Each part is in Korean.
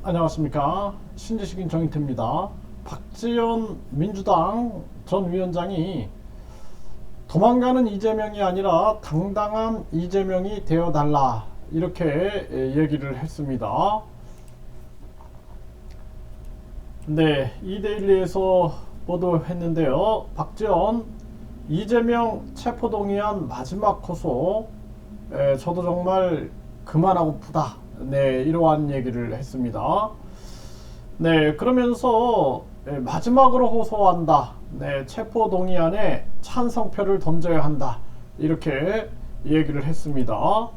안녕하십니까. 신지식인 정인태입니다. 박지원 민주당 전 위원장이 도망가는 이재명이 아니라 당당한 이재명이 되어달라 이렇게 얘기를 했습니다. 네, 이데일리에서 보도했는데요. 박지원 이재명 체포동의안 마지막 호소, 저도 정말 그만하고프다. 네, 이러한 얘기를 했습니다. 네, 그러면서 마지막으로 호소한다. 네, 체포동의안에 찬성표를 던져야 한다. 이렇게 얘기를 했습니다.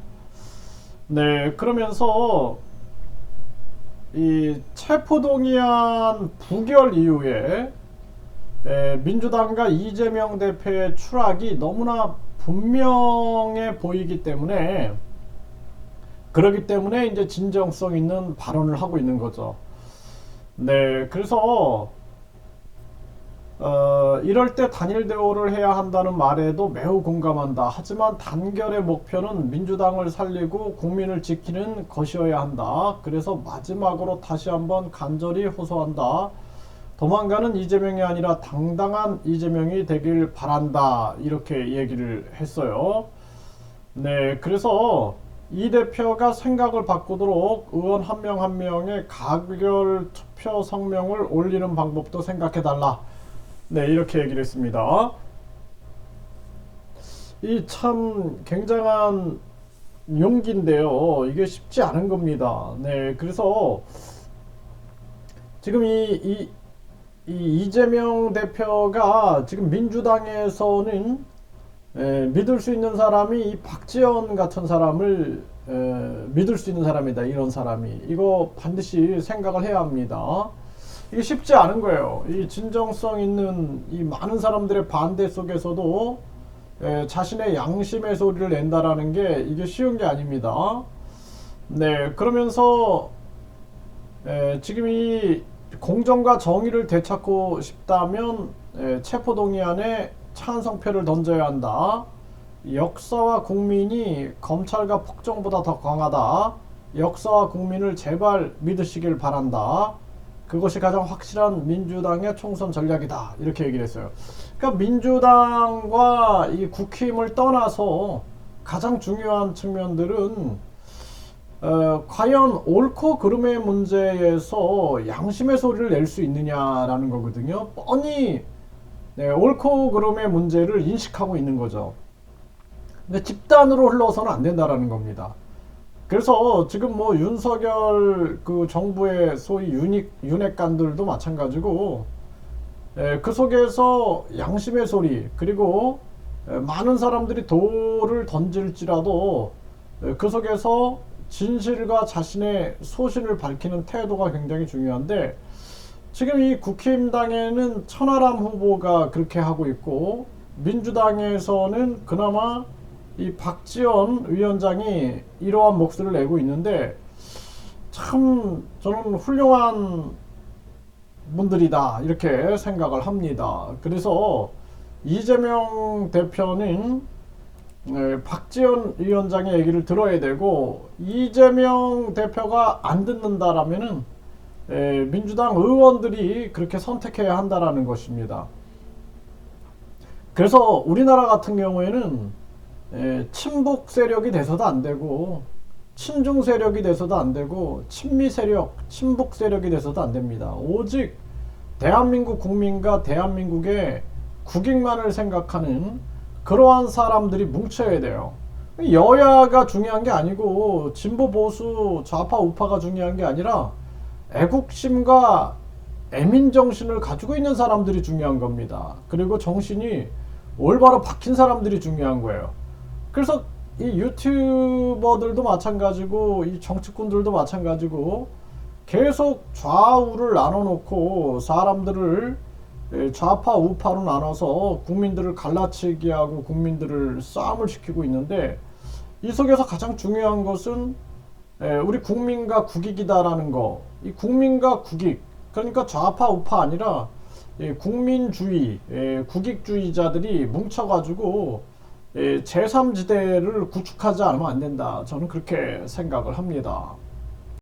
네, 그러면서 이 체포동의안 부결 이후에 민주당과 이재명 대표의 추락이 너무나 분명해 보이기 때문에 그렇기 때문에 이제 진정성 있는 발언을 하고 있는 거죠. 네, 그래서 이럴 때 단일 대우를 해야 한다는 말에도 매우 공감한다. 하지만 단결의 목표는 민주당을 살리고 국민을 지키는 것이어야 한다. 그래서 마지막으로 다시 한번 간절히 호소한다. 도망가는 이재명이 아니라 당당한 이재명이 되길 바란다. 이렇게 얘기를 했어요. 네, 그래서 이 대표가 생각을 바꾸도록 의원 한 명 한 명의 가결 투표 성명을 올리는 방법도 생각해달라. 네, 이렇게 얘기를 했습니다. 이 참 굉장한 용기인데요. 이게 쉽지 않은 겁니다. 네, 그래서 지금 이재명 대표가 지금 민주당에서는 믿을 수 있는 사람이 이 박지원 같은 사람을 믿을 수 있는 사람이다. 이런 사람이 이거 반드시 생각을 해야 합니다. 이게 쉽지 않은 거예요. 이 진정성 있는 이 많은 사람들의 반대 속에서도 자신의 양심의 소리를 낸다라는 게 이게 쉬운 게 아닙니다. 네, 그러면서 지금 이 공정과 정의를 되찾고 싶다면 체포동의안에 찬성표를 던져야 한다. 역사와 국민이 검찰과 폭정보다 더 강하다. 역사와 국민을 제발 믿으시길 바란다. 그것이 가장 확실한 민주당의 총선 전략이다. 이렇게 얘기를 했어요. 그러니까 민주당과 이 국힘을 떠나서 가장 중요한 측면들은 과연 옳고 그름의 문제에서 양심의 소리를 낼 수 있느냐라는 거거든요. 뻔히 옳고 그름의 문제를 인식하고 있는 거죠. 근데 집단으로 흘러서는 안 된다라는 겁니다. 그래서 지금 뭐 윤석열 그 정부의 소위 윤핵관들도 마찬가지고 그 속에서 양심의 소리 그리고 많은 사람들이 돌을 던질지라도 그 속에서 진실과 자신의 소신을 밝히는 태도가 굉장히 중요한데 지금 이 국힘당에는 천하람 후보가 그렇게 하고 있고 민주당에서는 그나마 이 박지원 위원장이 이러한 목소리를 내고 있는데 참 저는 훌륭한 분들이다 이렇게 생각을 합니다. 그래서 이재명 대표는 박지원 위원장의 얘기를 들어야 되고 이재명 대표가 안 듣는다라면은 민주당 의원들이 그렇게 선택해야 한다라는 것입니다. 그래서 우리나라 같은 경우에는 친북 세력이 돼서도 안 되고 친중 세력이 돼서도 안 되고 친미 세력, 친북 세력이 돼서도 안 됩니다. 오직 대한민국 국민과 대한민국의 국익만을 생각하는 그러한 사람들이 뭉쳐야 돼요. 여야가 중요한 게 아니고 진보 보수 좌파 우파가 중요한 게 아니라 애국심과 애민정신을 가지고 있는 사람들이 중요한 겁니다. 그리고 정신이 올바로 박힌 사람들이 중요한 거예요. 그래서 이 유튜버들도 마찬가지고 이 정치꾼들도 마찬가지고 계속 좌우를 나눠놓고 사람들을 좌파 우파로 나눠서 국민들을 갈라치기 하고 국민들을 싸움을 시키고 있는데 이 속에서 가장 중요한 것은 우리 국민과 국익이다라는 거. 이 국민과 국익 그러니까 좌파 우파 아니라 국민주의 국익주의자들이 뭉쳐가지고 제3지대를 구축하지 않으면 안 된다. 저는 그렇게 생각을 합니다.